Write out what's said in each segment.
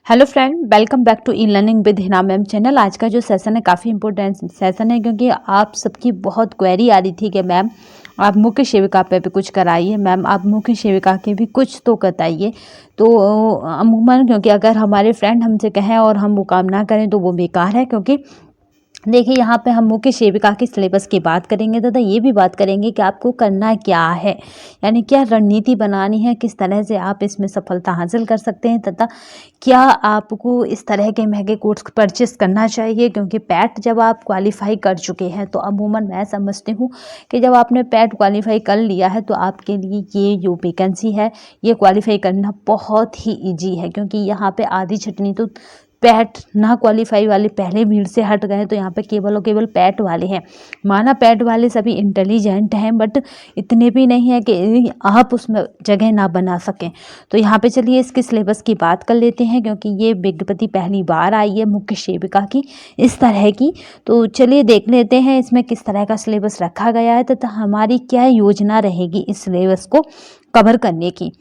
Hello friend, welcome back to in learning with Hina ma'am channel. आज का जो session है काफ़ी इंपॉर्टेंट सेशन है क्योंकि आप सबकी बहुत क्वेरी आ रही थी कि मैम आप मुख्य सेविका पे भी कुछ कराइए, मैम आप मुख्य सेविका के भी कुछ तो बताइए। तो अमूमन क्योंकि अगर हमारे फ्रेंड हमसे कहें और हम वो काम ना करें तो वो बेकार है। क्योंकि देखिए यहाँ पे हम मुख्य सेविका के सिलेबस की बात करेंगे तथा ये भी बात करेंगे कि आपको करना क्या है, यानी क्या रणनीति बनानी है, किस तरह से आप इसमें सफलता हासिल कर सकते हैं तथा क्या आपको इस तरह के महंगे कोर्स परचेस करना चाहिए। क्योंकि पैट जब आप क्वालिफाई कर चुके हैं तो अमूमन मैं समझती हूँ कि जब आपने पैट क्वालिफाई कर लिया है तो आपके लिए ये जो वैकेंसी है ये क्वालिफाई करना बहुत ही ईजी है। क्योंकि यहाँ पे आधी छटनी तो पैट ना क्वालिफाई वाले पहले भीड़ से हट गए, तो यहाँ पे केवल और केवल पैट वाले हैं। माना पैट वाले सभी इंटेलिजेंट हैं बट इतने भी नहीं है कि आप उसमें जगह ना बना सकें। तो यहाँ पे चलिए इसके सिलेबस की बात कर लेते हैं क्योंकि ये विज्ञप्ति पहली बार आई है मुख्य सेविका की इस तरह की। तो चलिए देख लेते हैं इसमें किस तरह का सिलेबस रखा गया है तथा हमारी क्या योजना रहेगी इस सिलेबस को कवर करने की।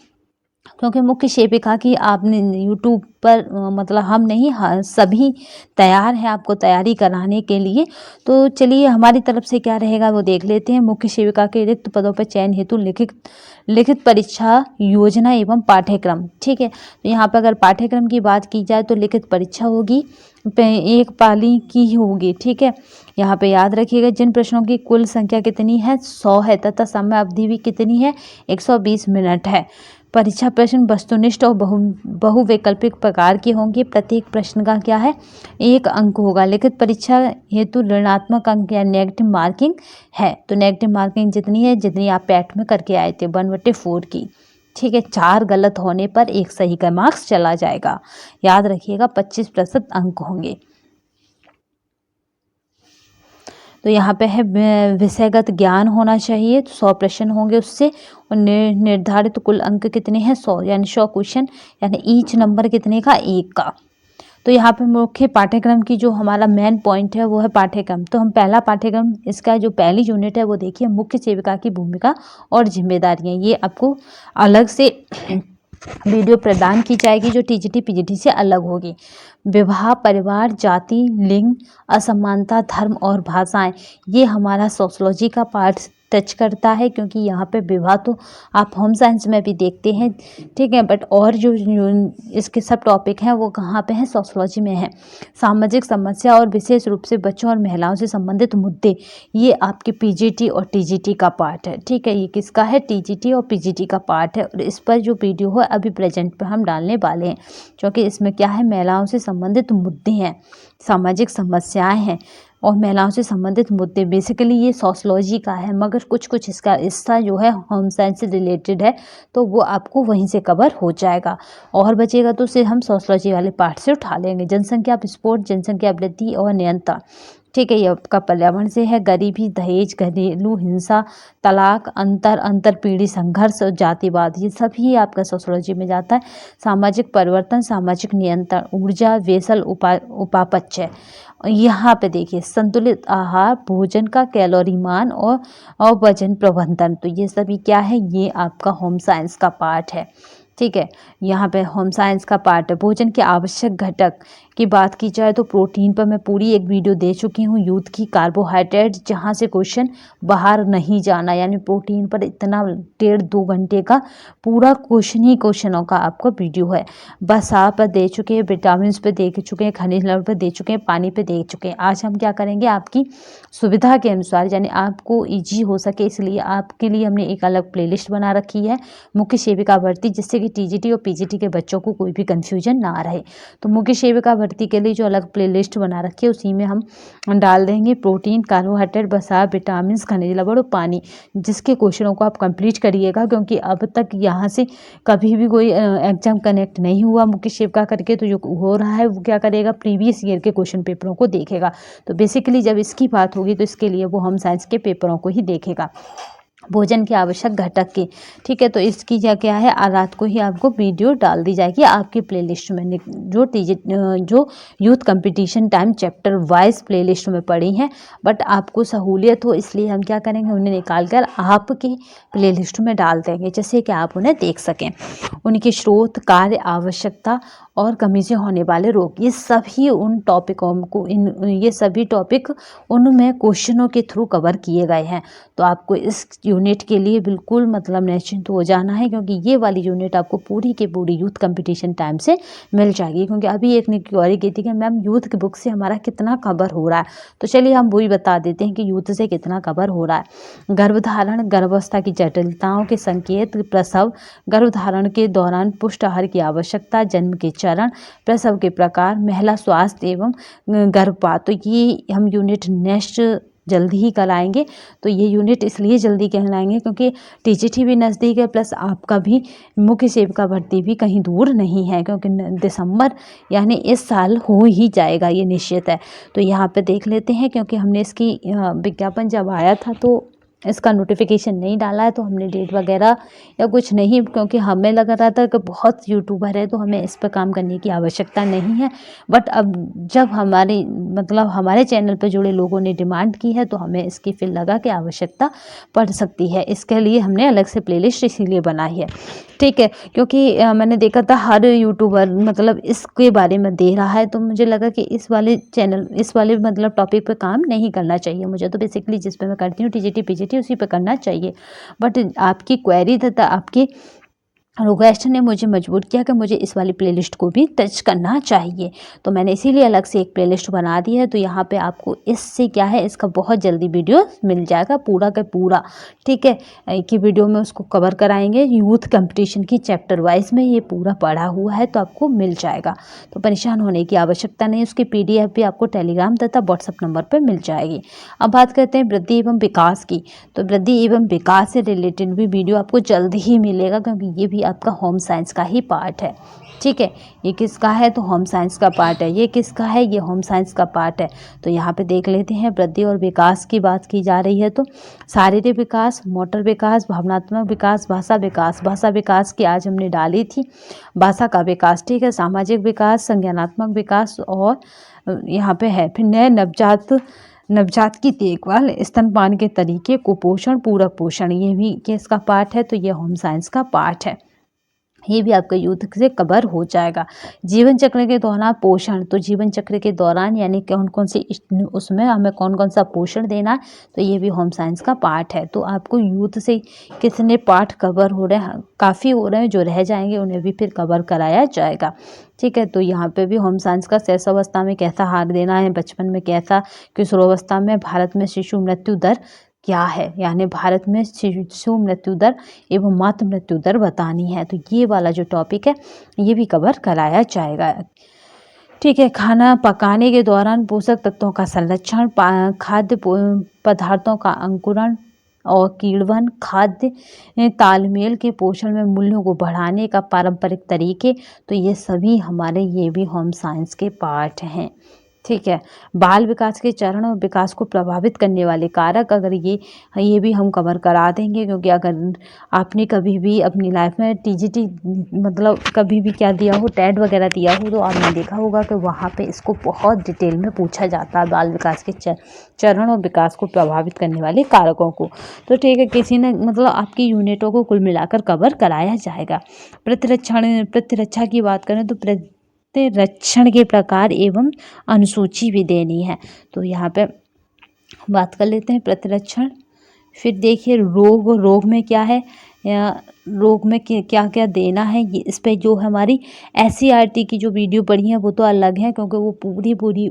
क्योंकि मुख्य सेविका की आपने यूट्यूब पर मतलब हम नहीं, हाँ सभी तैयार हैं आपको तैयारी कराने के लिए। तो चलिए हमारी तरफ से क्या रहेगा वो देख लेते हैं। मुख्य सेविका के रिक्त पदों पर चयन हेतु लिखित परीक्षा योजना एवं पाठ्यक्रम। ठीक है, तो यहाँ पर अगर पाठ्यक्रम की बात की जाए तो लिखित परीक्षा होगी, एक पाली की होगी। ठीक है, यहाँ पे याद रखिएगा जिन प्रश्नों की कुल संख्या कितनी है 100 है तथा समय अवधि भी कितनी है 120 मिनट है। परीक्षा प्रश्न वस्तुनिष्ठ और बहुवैकल्पिक प्रकार के होंगे। प्रत्येक प्रश्न का क्या है 1 अंक होगा। लिखित परीक्षा हेतु ऋणात्मक अंक या नेगेटिव मार्किंग है। तो नेगेटिव मार्किंग जितनी है जितनी आप पैट में करके आए थे 1/4 की। ठीक है, 4 गलत होने पर 1 सही का मार्क्स चला जाएगा। याद रखिएगा 25% अंक होंगे। तो यहाँ पे है विषयगत ज्ञान होना चाहिए, तो 100 प्रश्न होंगे उससे। और निर्धारित कुल अंक कितने हैं 100, यानी 100 क्वेश्चन, यानी ईच नंबर कितने का 1 का। तो यहाँ पे मुख्य पाठ्यक्रम की जो हमारा मेन पॉइंट है वो है पाठ्यक्रम। तो हम पहला पाठ्यक्रम इसका जो पहली यूनिट है वो देखिए मुख्य सेविका की भूमिका और जिम्मेदारियाँ। ये आपको अलग से वीडियो प्रदान की जाएगी जो टीजीटी पीजीटी से अलग होगी। विवाह, परिवार, जाति, लिंग, असमानता, धर्म और भाषाएं, ये हमारा सोशलॉजी का पार्ट टच करता है। क्योंकि यहाँ पे विवाह तो आप होम साइंस में भी देखते हैं, ठीक है, बट और जो इसके सब टॉपिक हैं वो कहाँ पे हैं सोशलॉजी में है। सामाजिक समस्या और विशेष रूप से बच्चों और महिलाओं से संबंधित मुद्दे, ये आपके पीजीटी और टीजीटी का पार्ट है। ठीक है, ये किसका है टीजीटी और पीजीटी का पार्ट है। और इस पर जो वीडियो है अभी प्रेजेंट पे हम डालने वाले हैं क्योंकि इसमें क्या है महिलाओं से संबंधित मुद्दे हैं, सामाजिक समस्याएं हैं और महिलाओं से संबंधित मुद्दे। बेसिकली ये सोशलॉजी का है मगर कुछ इसका हिस्सा जो है होम साइंस से रिलेटेड है, तो वो आपको वहीं से कवर हो जाएगा। और बचेगा तो सिर्फ हम सोशलॉजी वाले पार्ट से उठा लेंगे। जनसंख्या विस्फोट, जनसंख्या वृद्धि और नियंत्रण, ठीक है, ये आपका पर्यावरण से है। गरीबी, दहेज, घरेलू हिंसा, तलाक, अंतर पीढ़ी संघर्ष और जातिवाद, ये सभी आपका सोशलॉजी में जाता है। सामाजिक परिवर्तन, सामाजिक नियंत्रण, ऊर्जा, वेसल, उपापचय। यहाँ पे देखिए संतुलित आहार, भोजन का कैलोरी मान और वजन प्रबंधन, तो ये सभी क्या है ये आपका होम साइंस का पार्ट है। ठीक है, यहाँ पे होम साइंस का पार्ट है। भोजन के आवश्यक घटक की बात की जाए तो प्रोटीन पर मैं पूरी एक वीडियो दे चुकी हूँ। यूथ की कार्बोहाइड्रेट, जहाँ से क्वेश्चन बाहर नहीं जाना, यानी प्रोटीन पर इतना 1.5-2 घंटे का पूरा क्वेश्चनों का आपको वीडियो है। वसा पर दे चुके हैं, विटामिन पे दे चुके हैं, खनिज लवण पर दे चुके हैं, पानी पे दे चुके हैं। आज हम क्या करेंगे आपकी सुविधा के अनुसार, यानी आपको ईजी हो सके इसलिए आपके लिए हमने एक अलग प्लेलिस्ट बना रखी है मुख्य सेविका भर्ती, जिससे कि टीजीटी और पीजीटी के बच्चों को कोई भी कंफ्यूजन ना रहे। तो मुख्य सेविका भर्ती के लिए जो अलग प्लेलिस्ट बना रखी है उसी में हम डाल देंगे प्रोटीन, कार्बोहाइड्रेट, वसा, विटामिन, खनिज लवण और पानी, जिसके क्वेश्चनों को आप कंप्लीट करिएगा। क्योंकि अब तक यहाँ से कभी भी कोई एग्जाम कनेक्ट नहीं हुआ मुख्य सेविका करके, तो जो हो रहा है वो क्या करेगा प्रीवियस ईयर के क्वेश्चन पेपरों को देखेगा। तो बेसिकली जब इसकी बात होगी तो इसके लिए वो होम साइंस के पेपरों को ही देखेगा। भोजन के आवश्यक घटक की, ठीक है, तो इसकी क्या है रात को ही आपको वीडियो डाल दी जाएगी आपकी प्लेलिस्ट में, जो youth competition time chapter wise playlist में पड़ी हैं। बट आपको सहूलियत हो इसलिए हम क्या करेंगे उन्हें निकाल कर आपकी प्लेलिस्ट में डाल देंगे जिससे कि आप उन्हें देख सकें। उनके स्रोत, कार्य, आवश्यकता और कमी से होने वाले रोग, ये सभी उन टॉपिकों को ये सभी टॉपिक उनमें क्वेश्चनों के थ्रू कवर किए गए हैं। तो आपको इस यूनिट के लिए बिल्कुल मतलब निश्चिंत हो जाना है, क्योंकि ये वाली यूनिट आपको पूरी की पूरी यूथ कंपटीशन टाइम से मिल जाएगी। क्योंकि अभी एक ने क्वेरी की थी कि मैम यूथ की बुक से हमारा कितना कवर हो रहा है, तो चलिए हम वही बता देते हैं कि यूथ से कितना कवर हो रहा है। गर्भधारण, गर्भावस्था की जटिलताओं के संकेत, प्रसव, गर्भधारण के दौरान पुष्ट आहार की आवश्यकता, जन्म के चरण, प्रसव के प्रकार, महिला स्वास्थ्य एवं गर्भपात। तो ये हम यूनिट नेक्स्ट जल्दी ही कराएंगे। तो ये यूनिट इसलिए जल्दी कहलाएंगे क्योंकि टीजीटी भी नज़दीक है, प्लस आपका भी मुख्य सेविका भर्ती भी कहीं दूर नहीं है, क्योंकि दिसंबर यानी इस साल हो ही जाएगा, ये निश्चित है। तो यहाँ पे देख लेते हैं, क्योंकि हमने इसकी विज्ञापन जब आया था तो इसका नोटिफिकेशन नहीं डाला है, तो हमने डेट वगैरह या कुछ नहीं, क्योंकि हमें लग रहा था कि बहुत यूट्यूबर है तो हमें इस पर काम करने की आवश्यकता नहीं है। बट अब जब हमारे चैनल पर जुड़े लोगों ने डिमांड की है तो हमें इसकी फिर लगा कि आवश्यकता पड़ सकती है। इसके लिए हमने अलग से प्लेलिस्ट इसीलिए बनाई है, ठीक है। क्योंकि मैंने देखा था हर यूट्यूबर मतलब इसके बारे में दे रहा है, तो मुझे लगा कि इस वाले टॉपिक पे काम नहीं करना चाहिए मुझे। तो बेसिकली जिस पे मैं करती हूँ टीजीटी पीजीटी उसी पे करना चाहिए। बट आपकी क्वेरी तथा आपकी रिक्वेस्ट ने मुझे मजबूर किया कि मुझे इस वाली प्लेलिस्ट को भी टच करना चाहिए, तो मैंने इसीलिए अलग से एक प्लेलिस्ट बना दी है। तो यहाँ पे आपको इससे क्या है, इसका बहुत जल्दी वीडियो मिल जाएगा पूरा का पूरा, ठीक है। एक ही वीडियो में उसको कवर कराएंगे, यूथ कंपटीशन की चैप्टर वाइज में ये पूरा पढ़ा हुआ है, तो आपको मिल जाएगा। तो परेशान होने की आवश्यकता नहीं, उसकी PDF भी आपको टेलीग्राम तथा व्हाट्सएप नंबर पर मिल जाएगी। अब बात करते हैं वृद्धि एवं विकास की। तो वृद्धि एवं विकास से रिलेटेड भी वीडियो आपको जल्द ही मिलेगा, क्योंकि ये भी आपका होम साइंस का ही पार्ट है, ठीक है। ये किसका है, तो होम साइंस का पार्ट है। ये किसका है, ये होम साइंस का पार्ट है। तो यहाँ पे देख लेते हैं, वृद्धि और विकास की बात की जा रही है। तो शारीरिक विकास, मोटर विकास, भावनात्मक विकास, भाषा विकास। भाषा विकास की आज हमने डाली थी, भाषा का विकास, ठीक है। सामाजिक विकास, संज्ञानात्मक विकास, और यहाँ पे है फिर नए नवजात की देखभाल, स्तनपान के तरीके, कुपोषण, पूरक पोषण, ये भी इसका पार्ट है। तो ये होम साइंस का पार्ट है, ये भी आपका यूथ से कवर हो जाएगा। जीवन चक्र के दौरान पोषण, तो जीवन चक्र के दौरान यानी कौन कौन सी उसमें हमें कौन कौन सा पोषण देना है, तो ये भी होम साइंस का पार्ट है। तो आपको यूथ से कितने पार्ट कवर हो रहे हैं, काफ़ी हो रहे हैं, जो रह जाएंगे उन्हें भी फिर कवर कराया जाएगा, ठीक है। तो यहाँ पे भी होम साइंस का शैशवावस्था में कैसा आहार देना है, बचपन में कैसा, किशोरावस्था में, भारत में शिशु मृत्यु दर क्या है, यानी भारत में शिशु मृत्यु दर एवं मातृ मृत्यु दर बतानी है। तो ये वाला जो टॉपिक है ये भी कवर कराया जाएगा, ठीक है। खाना पकाने के दौरान पोषक तत्वों का संरक्षण, खाद्य पदार्थों का अंकुरण और कीड़वन, खाद्य तालमेल के पोषण में मूल्यों को बढ़ाने का पारंपरिक तरीके, तो ये सभी हमारे ये भी होम साइंस के पार्ट हैं, ठीक है। बाल विकास के चरण और विकास को प्रभावित करने वाले कारक, अगर ये भी हम कवर करा देंगे, क्योंकि अगर आपने कभी भी अपनी लाइफ में टीजीटी कभी भी क्या दिया हो, टेट वगैरह दिया हो, तो आपने देखा होगा कि वहाँ पे इसको बहुत डिटेल में पूछा जाता है, बाल विकास के चरण और विकास को प्रभावित करने वाले कारकों को। तो ठीक है, किसी ने आपकी यूनिटों को कुल मिलाकर कवर कराया जाएगा। प्रतिरक्षा की बात करें तो प्रतिरक्षण के प्रकार एवं अनुसूची भी देनी है। तो यहाँ पे बात कर लेते हैं प्रतिरक्षण। फिर देखिए रोग में क्या है, या रोग में क्या क्या देना है, ये इस पे जो हमारी SCERT की जो वीडियो पढ़ी है वो तो अलग है, क्योंकि वो पूरी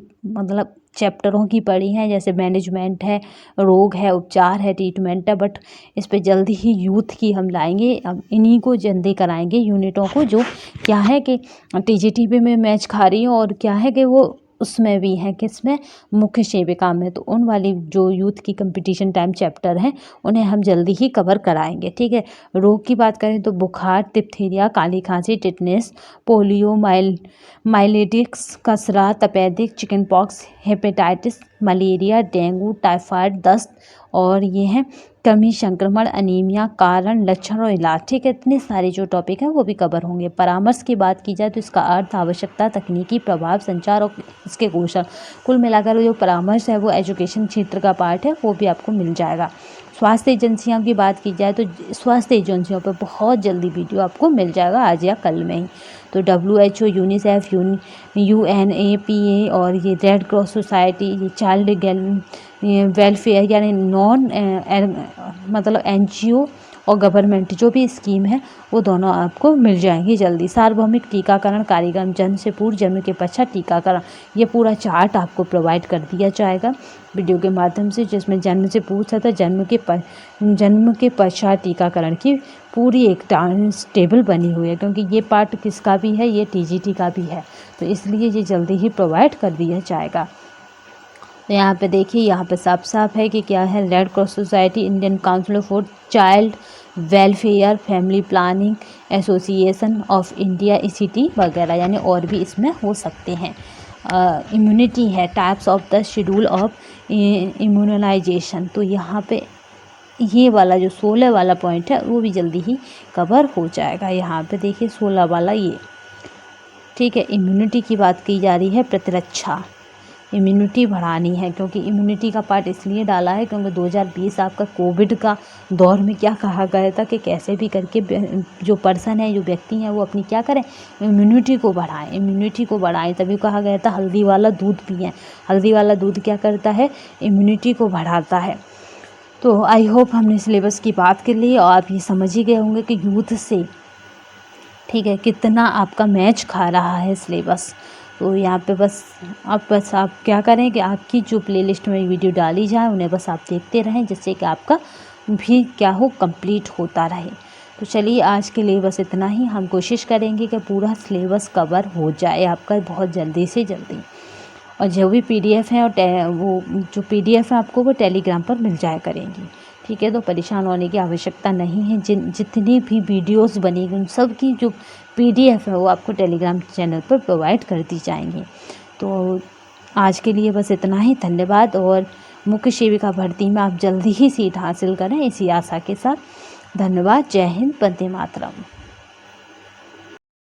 चैप्टरों की पढ़ी हैं, जैसे मैनेजमेंट है, रोग है, उपचार है, ट्रीटमेंट है। बट इस पे जल्दी ही यूथ की हम लाएंगे, अब इन्हीं को जल्दी कराएंगे यूनिटों को, जो क्या है कि टीजीटी पे मैं मैच खा रही हूँ, और क्या है कि वो उसमें भी है, किसमें, मुख्य सेविका में। तो उन वाली जो यूथ की कंपटीशन टाइम चैप्टर हैं उन्हें हम जल्दी ही कवर कराएंगे, ठीक है। रोग की बात करें तो बुखार, डिप्थीरिया, काली खांसी, टिटनेस, पोलियो, माइलेटिक्स, खसरा, तपेदिक, chicken pox, hepatitis, malaria, dengue, typhoid, दस्त, और ये हैं कृमि संक्रमण, अनीमिया, कारण, लक्षण और इलाज, ठीक है। इतने सारे जो टॉपिक हैं वो भी कवर होंगे। परामर्श की बात की जाए तो इसका अर्थ, आवश्यकता, तकनीकी प्रभाव, संचार और इसके कौशल, कुल मिलाकर जो परामर्श है वो एजुकेशन क्षेत्र का पार्ट है, वो भी आपको मिल जाएगा। स्वास्थ्य एजेंसियों की बात की जाए तो स्वास्थ्य एजेंसियों पर बहुत जल्दी वीडियो आपको मिल जाएगा, आज या कल में ही। तो WHO, यूनिसेफ, UNAPA और ये रेड क्रॉस सोसाइटी, ये चाइल्ड वेलफेयर यानी मतलब NGO और गवर्नमेंट जो भी स्कीम है वो दोनों आपको मिल जाएंगी जल्दी। सार्वभौमिक टीकाकरण कार्यक्रम, जन्म से पूर्व, जन्म के पश्चात टीकाकरण, ये पूरा चार्ट आपको प्रोवाइड कर दिया जाएगा वीडियो के माध्यम से, जिसमें जन्म से पूर्व तथा जन्म के पश्चात टीकाकरण की पूरी एक टेबल बनी हुई है, क्योंकि ये पार्ट किसका भी है, ये TGT का भी है, तो इसलिए ये जल्दी ही प्रोवाइड कर दिया जाएगा। तो यहाँ पे देखिए, यहाँ पे साफ साफ है कि क्या है, red cross society, Indian council for child welfare, family planning association of India, ECT वगैरह, यानी और भी इसमें हो सकते हैं। इम्यूनिटी है, types of the schedule of immunisation, तो यहाँ पे ये वाला जो 16 वाला पॉइंट है वो भी जल्दी ही कवर हो जाएगा। यहाँ पे देखिए 16 वाला ये, ठीक है, इम्यूनिटी की बात की जा रही है, प्रतिरक्षा, इम्यूनिटी बढ़ानी है, क्योंकि इम्यूनिटी का पार्ट इसलिए डाला है क्योंकि 2020 आपका कोविड का दौर में क्या कहा गया था कि कैसे भी करके जो पर्सन है, जो व्यक्ति हैं, वो अपनी क्या करें, इम्यूनिटी को बढ़ाएं, तभी कहा गया था हल्दी वाला दूध पिएं। हल्दी वाला दूध क्या करता है, इम्यूनिटी को बढ़ाता है। तो आई होप हमने सिलेबस की बात कर ली और आप ये समझ ही गए होंगे कि यूथ से, ठीक है, कितना आपका मैच खा रहा है सिलेबस। तो यहाँ पे बस आप क्या करें कि आपकी जो प्लेलिस्ट में वीडियो डाली जाए उन्हें बस आप देखते रहें, जिससे कि आपका भी क्या हो, कंप्लीट होता रहे। तो चलिए आज के लिए बस इतना ही। हम कोशिश करेंगे कि पूरा सिलेबस कवर हो जाए आपका बहुत जल्दी से जल्दी, और जो भी PDF है और वो जो PDF है आपको वो टेलीग्राम पर मिल जाया करेंगी, ठीक है। तो परेशान होने की आवश्यकता नहीं है, जितनी भी वीडियोस बनेगी उन सब की जो PDF है वो आपको टेलीग्राम चैनल पर प्रोवाइड कर दी जाएंगी। तो आज के लिए बस इतना ही, धन्यवाद। और मुख्य सेविका भर्ती में आप जल्दी ही सीट हासिल करें, इसी आशा के साथ। धन्यवाद। जय हिंद, वंदे मातरम।